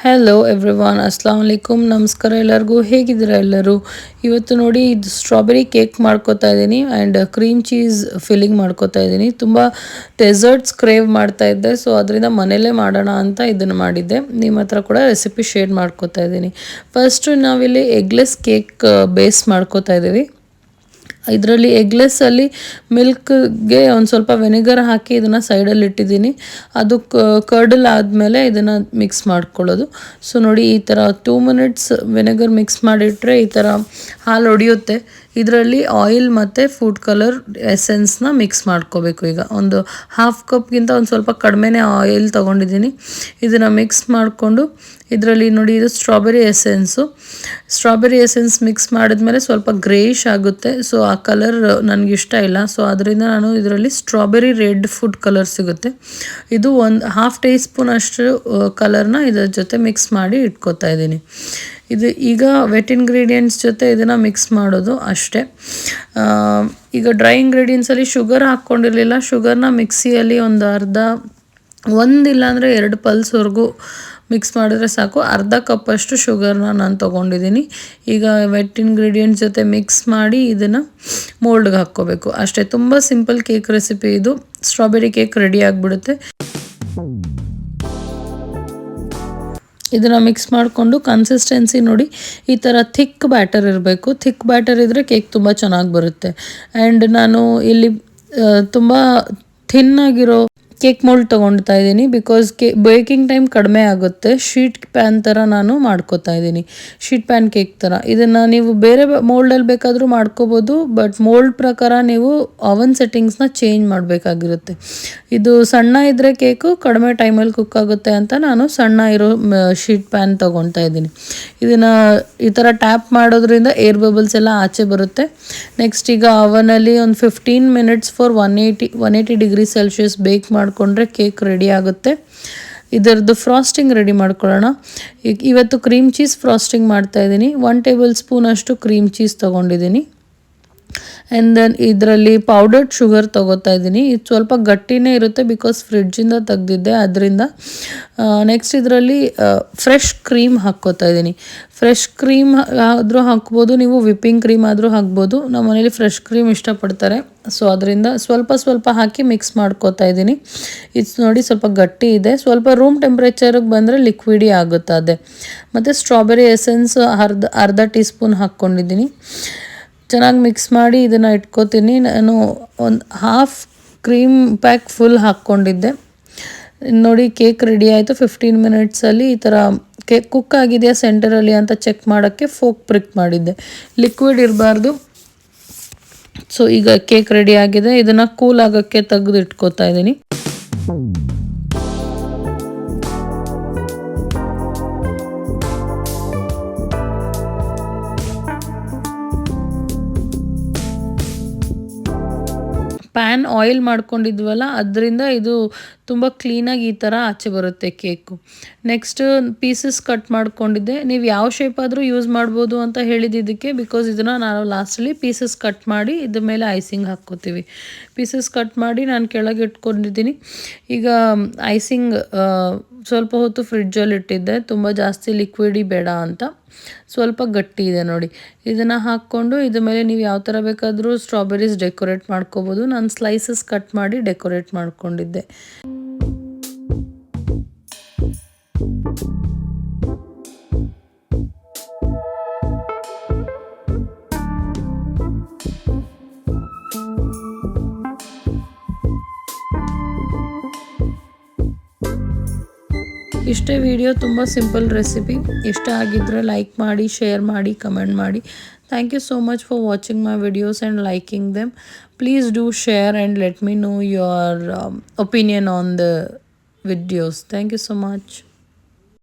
Hello everyone, Assam ವಲೈಕುಮ್, ನಮಸ್ಕಾರ ಎಲ್ಲರಿಗೂ. ಹೇಗಿದ್ದೀರಾ ಎಲ್ಲರೂ? ಇವತ್ತು ನೋಡಿ ಇದು ಸ್ಟ್ರಾಬೆರಿ ಕೇಕ್ ಮಾಡ್ಕೋತಾ ಇದ್ದೀನಿ ಆ್ಯಂಡ್ ಕ್ರೀಮ್ ಚೀಸ್ ಫಿಲ್ಲಿಂಗ್ ಮಾಡ್ಕೋತಾ ಇದ್ದೀನಿ. ತುಂಬ ಡೆಸರ್ಟ್ಸ್ ಕ್ರೇವ್ ಮಾಡ್ತಾ ಇದ್ದೆ, ಸೊ ಅದರಿಂದ ಮನೇಲೇ ಮಾಡೋಣ ಅಂತ ಇದನ್ನು ಮಾಡಿದ್ದೆ. ನಿಮ್ಮ ಹತ್ರ ಕೂಡ ರೆಸಿಪಿ ಶೇರ್ ಮಾಡ್ಕೋತಾ ಇದ್ದೀನಿ. ಫಸ್ಟು ನಾವಿಲ್ಲಿ ಎಗ್ಲೆಸ್ ಕೇಕ್ ಬೇಸ್ ಮಾಡ್ಕೋತಾ ಇದ್ದೀವಿ. ಇದರಲ್ಲಿ ಎಗ್ಲೆಸ್ಸಲ್ಲಿ ಮಿಲ್ಕ್ಗೆ ಒಂದು ಸ್ವಲ್ಪ ವೆನಿಗರ್ ಹಾಕಿ ಇದನ್ನು ಸೈಡಲ್ಲಿ ಇಟ್ಟಿದ್ದೀನಿ. ಅದು ಕರ್ಡಲ್ ಆದಮೇಲೆ ಇದನ್ನು ಮಿಕ್ಸ್ ಮಾಡ್ಕೊಳ್ಳೋದು. ಸೊ ನೋಡಿ, ಈ ಥರ 2 ಮಿನಿಟ್ಸ್ ವೆನಿಗರ್ ಮಿಕ್ಸ್ ಮಾಡಿಟ್ರೆ ಈ ಥರ ಹಾಲು ಒಡೆಯುತ್ತೆ. ಇದರಲ್ಲಿ ಆಯಿಲ್ ಮತ್ತು ಫುಡ್ ಕಲರ್ ಎಸೆನ್ಸ್ನ ಮಿಕ್ಸ್ ಮಾಡ್ಕೋಬೇಕು. ಈಗ ಒಂದು ಹಾಫ್ ಕಪ್ಗಿಂತ ಒಂದು ಸ್ವಲ್ಪ ಕಡಿಮೆನೇ ಆಯಿಲ್ ತೊಗೊಂಡಿದ್ದೀನಿ. ಇದನ್ನು ಮಿಕ್ಸ್ ಮಾಡಿಕೊಂಡು ಇದರಲ್ಲಿ ನೋಡಿ, ಇದು ಸ್ಟ್ರಾಬೆರಿ ಎಸೆನ್ಸ್ ಮಿಕ್ಸ್ ಮಾಡಿದ್ಮೇಲೆ ಸ್ವಲ್ಪ ಗ್ರೇಯಿಶ್ ಆಗುತ್ತೆ. ಸೊ ಆ ಕಲರ್ ನನಗಿಷ್ಟ ಇಲ್ಲ. ಸೊ ಅದರಿಂದ ನಾನು ಇದರಲ್ಲಿ ಸ್ಟ್ರಾಬೆರಿ ರೆಡ್ ಫುಡ್ ಕಲರ್ ಸಿಗುತ್ತೆ, ಇದು ಒಂದು ಹಾಫ್ ಟೀ ಸ್ಪೂನ್ ಅಷ್ಟು ಕಲರ್ನ ಇದರ ಜೊತೆ ಮಿಕ್ಸ್ ಮಾಡಿ ಇಟ್ಕೋತಾ ಇದ್ದೀನಿ. ಇದು ಈಗ ವೆಟ್ ಇಂಗ್ರೀಡಿಯೆಂಟ್ಸ್ ಜೊತೆ ಇದನ್ನು ಮಿಕ್ಸ್ ಮಾಡೋದು ಅಷ್ಟೇ. ಈಗ ಡ್ರೈ ಇಂಗ್ರೀಡಿಯೆಂಟ್ಸಲ್ಲಿ ಶುಗರ್ ಹಾಕ್ಕೊಂಡಿರಲಿಲ್ಲ. ಶುಗರ್ನ ಮಿಕ್ಸಿಯಲ್ಲಿ ಒಂದಿಲ್ಲಾಂದರೆ 2 ಪಲ್ಸ್ವರೆಗೂ ಮಿಕ್ಸ್ ಮಾಡಿದ್ರೆ ಸಾಕು. ಅರ್ಧ ಕಪ್ಪಷ್ಟು ಶುಗರ್ನ ನಾನು ತೊಗೊಂಡಿದ್ದೀನಿ. ಈಗ ವೆಟ್ ಇಂಗ್ರೀಡಿಯೆಂಟ್ಸ್ ಜೊತೆ ಮಿಕ್ಸ್ ಮಾಡಿ ಇದನ್ನು ಮೋಲ್ಡ್ಗೆ ಹಾಕ್ಕೋಬೇಕು ಅಷ್ಟೇ. ತುಂಬ ಸಿಂಪಲ್ ಕೇಕ್ ರೆಸಿಪಿ ಇದು. ಸ್ಟ್ರಾಬೆರಿ ಕೇಕ್ ರೆಡಿ ಆಗಿಬಿಡುತ್ತೆ. ಇದನ್ನು ಮಿಕ್ಸ್ ಮಾಡಿಕೊಂಡು ಕನ್ಸಿಸ್ಟೆನ್ಸಿ ನೋಡಿ, ಈ ಥರ ಥಿಕ್ ಬ್ಯಾಟರ್ ಇರಬೇಕು. ಥಿಕ್ ಬ್ಯಾಟರ್ ಇದ್ದರೆ ಕೇಕ್ ತುಂಬ ಚೆನ್ನಾಗಿ ಬರುತ್ತೆ. ಆ್ಯಂಡ್ ನಾನು ಇಲ್ಲಿ ತುಂಬ ಥಿನ್ನಾಗಿರೋ ಕೇಕ್ ಮೋಲ್ಡ್ ತೊಗೊಳ್ತಾ ಇದ್ದೀನಿ, ಬಿಕಾಸ್ ಬೇಕಿಂಗ್ ಟೈಮ್ ಕಡಿಮೆ ಆಗುತ್ತೆ. ಶೀಟ್ ಪ್ಯಾನ್ ಥರ ನಾನು ಮಾಡ್ಕೋತಾ ಇದ್ದೀನಿ, ಶೀಟ್ ಪ್ಯಾನ್ ಕೇಕ್ ಥರ. ಇದನ್ನು ನೀವು ಬೇರೆ ಮೋಲ್ಡಲ್ಲಿ ಬೇಕಾದರೂ ಮಾಡ್ಕೋಬೋದು, ಬಟ್ ಮೋಲ್ಡ್ ಪ್ರಕಾರ ನೀವು ಅವನ್ ಸೆಟ್ಟಿಂಗ್ಸ್ನ ಚೇಂಜ್ ಮಾಡಬೇಕಾಗಿರುತ್ತೆ. ಇದು ಸಣ್ಣ ಇದ್ದರೆ ಕೇಕು ಕಡಿಮೆ ಟೈಮಲ್ಲಿ ಕುಕ್ ಆಗುತ್ತೆ ಅಂತ ನಾನು ಸಣ್ಣ ಇರೋ ಶೀಟ್ ಪ್ಯಾನ್ ತೊಗೊಳ್ತಾ ಇದ್ದೀನಿ. ಇದನ್ನು ಈ ಥರ ಟ್ಯಾಪ್ ಮಾಡೋದ್ರಿಂದ ಏರ್ ಬಬಲ್ಸ್ ಎಲ್ಲ ಆಚೆ ಬರುತ್ತೆ. ನೆಕ್ಸ್ಟ್ ಈಗ ಅವನಲ್ಲಿ ಒಂದು 15 ಮಿನಿಟ್ಸ್ ಫಾರ್ 180 ಡಿಗ್ರಿ ಸೆಲ್ಸಿಯಸ್ ಬೇಕ್ ಮಾಡಿಕೊಂಡ್ರೆ ಕೇಕ್ ರೆಡಿ ಆಗುತ್ತೆ. ಇದರದ್ದು ಫ್ರಾಸ್ಟಿಂಗ್ ರೆಡಿ ಮಾಡ್ಕೊಳ್ಳೋಣ. ಇವತ್ತು ಕ್ರೀಮ್ ಚೀಸ್ ಫ್ರಾಸ್ಟಿಂಗ್ ಮಾಡ್ತಾಯಿದ್ದೀನಿ. 1 ಟೇಬಲ್ ಸ್ಪೂನ್ ಅಷ್ಟು ಕ್ರೀಮ್ ಚೀಸ್ ತೊಗೊಂಡಿದ್ದೀನಿ. ಆ್ಯಂಡ್ ದೆನ್ ಇದರಲ್ಲಿ ಪೌಡರ್ಡ್ ಶುಗರ್ ತೊಗೋತಾ ಇದ್ದೀನಿ. ಇದು ಸ್ವಲ್ಪ ಗಟ್ಟಿನೇ ಇರುತ್ತೆ, ಬಿಕಾಸ್ ಫ್ರಿಡ್ಜಿಂದ ತೆಗ್ದಿದ್ದೆ ಅದರಿಂದ. ನೆಕ್ಸ್ಟ್ ಇದರಲ್ಲಿ ಫ್ರೆಶ್ ಕ್ರೀಮ್ ಹಾಕ್ಕೋತಾ ಇದ್ದೀನಿ. ಫ್ರೆಶ್ ಕ್ರೀಮ್ ಆದರೂ ಹಾಕ್ಬೋದು, ನೀವು ವಿಪ್ಪಿಂಗ್ ಕ್ರೀಮ್ ಆದರೂ ಹಾಕ್ಬೋದು. ನಮ್ಮ ಮನೇಲಿ ಫ್ರೆಶ್ ಕ್ರೀಮ್ ಇಷ್ಟಪಡ್ತಾರೆ, ಸೊ ಅದರಿಂದ ಸ್ವಲ್ಪ ಹಾಕಿ ಮಿಕ್ಸ್ ಮಾಡ್ಕೋತಾ ಇದ್ದೀನಿ. ಇದು ನೋಡಿ, ಸ್ವಲ್ಪ ಗಟ್ಟಿ ಇದೆ. ಸ್ವಲ್ಪ ರೂಮ್ ಟೆಂಪ್ರೇಚರ್ಗೆ ಬಂದರೆ ಲಿಕ್ವಿಡಿ ಆಗುತ್ತೆ ಅದೇ. ಮತ್ತು ಸ್ಟ್ರಾಬೆರಿ ಎಸೆನ್ಸ್ ಅರ್ಧ ಟೀ ಸ್ಪೂನ್ ಹಾಕ್ಕೊಂಡಿದ್ದೀನಿ. ಚೆನ್ನಾಗಿ ಮಿಕ್ಸ್ ಮಾಡಿ ಇದನ್ನು ಇಟ್ಕೋತೀನಿ. ನಾನು ಒಂದು ಹಾಫ್ ಕ್ರೀಮ್ ಪ್ಯಾಕ್ ಫುಲ್ ಹಾಕ್ಕೊಂಡಿದ್ದೆ. ನೋಡಿ, ಕೇಕ್ ರೆಡಿ ಆಯಿತು 15 ಮಿನಿಟ್ಸಲ್ಲಿ. ಈ ಥರ ಕೇಕ್ ಕುಕ್ ಆಗಿದೆಯಾ ಸೆಂಟರಲ್ಲಿ ಅಂತ ಚೆಕ್ ಮಾಡೋಕ್ಕೆ ಫೋಕ್ ಪ್ರಿಕ್ ಮಾಡಿದ್ದೆ. ಲಿಕ್ವಿಡ್ ಇರಬಾರ್ದು. ಸೊ ಈಗ ಕೇಕ್ ರೆಡಿ ಆಗಿದೆ. ಇದನ್ನು ಕೂಲ್ ಆಗೋಕ್ಕೆ ತೆಗೆದು ಇಟ್ಕೋತಾ ಇದ್ದೀನಿ. ಪ್ಯಾನ್ ಆಯಿಲ್ ಮಾಡ್ಕೊಂಡಿದ್ವಲ್ಲ, ಅದರಿಂದ ಇದು ತುಂಬ ಕ್ಲೀನಾಗಿ ಈ ಥರ ಆಚೆ ಬರುತ್ತೆ ಕೇಕು. ನೆಕ್ಸ್ಟ್ ಪೀಸಸ್ ಕಟ್ ಮಾಡ್ಕೊಂಡಿದ್ದೆ. ನೀವು ಯಾವ ಶೇಪ್ ಆದರೂ ಯೂಸ್ ಮಾಡ್ಬೋದು ಅಂತ ಹೇಳಿದ್ದಕ್ಕೆ, ಬಿಕಾಸ್ ಇದನ್ನು ನಾವು ಲಾಸ್ಟಲ್ಲಿ ಪೀಸಸ್ ಕಟ್ ಮಾಡಿ ಇದ್ರ ಮೇಲೆ ಐಸಿಂಗ್ ಹಾಕ್ಕೋತೀವಿ. ಪೀಸಸ್ ಕಟ್ ಮಾಡಿ ನಾನು ಕೆಳಗೆ ಇಟ್ಕೊಂಡಿದ್ದೀನಿ. ಈಗ ಐಸಿಂಗ್ ಸ್ವಲ್ಪ ಹೊತ್ತು ಫ್ರಿಡ್ಜಲ್ಲಿ ಇಟ್ಟಿದ್ದೆ, ತುಂಬ ಜಾಸ್ತಿ ಲಿಕ್ವಿಡಿ ಬೇಡ ಅಂತ. ಸ್ವಲ್ಪ ಗಟ್ಟಿ ಇದೆ ನೋಡಿ. ಇದನ್ನು ಹಾಕ್ಕೊಂಡು ಇದ್ರ ಮೇಲೆ ನೀವು ಯಾವ ಥರ ಬೇಕಾದರೂ ಸ್ಟ್ರಾಬೆರೀಸ್ ಡೆಕೋರೇಟ್ ಮಾಡ್ಕೋಬೋದು. ನಾನು ಸ್ಲೈಸಸ್ ಕಟ್ ಮಾಡಿ ಡೆಕೋರೇಟ್ ಮಾಡ್ಕೊಂಡಿದ್ದೆ. ಇಷ್ಟೇ ವಿಡಿಯೋ. ತುಂಬ ಸಿಂಪಲ್ ರೆಸಿಪಿ. ಇಷ್ಟ ಆಗಿದ್ದರೆ ಲೈಕ್ ಮಾಡಿ, ಶೇರ್ ಮಾಡಿ, ಕಮೆಂಟ್ ಮಾಡಿ. Thank you so much for watching my videos and liking them. Please do share and let me know your opinion on the videos. Thank you so much.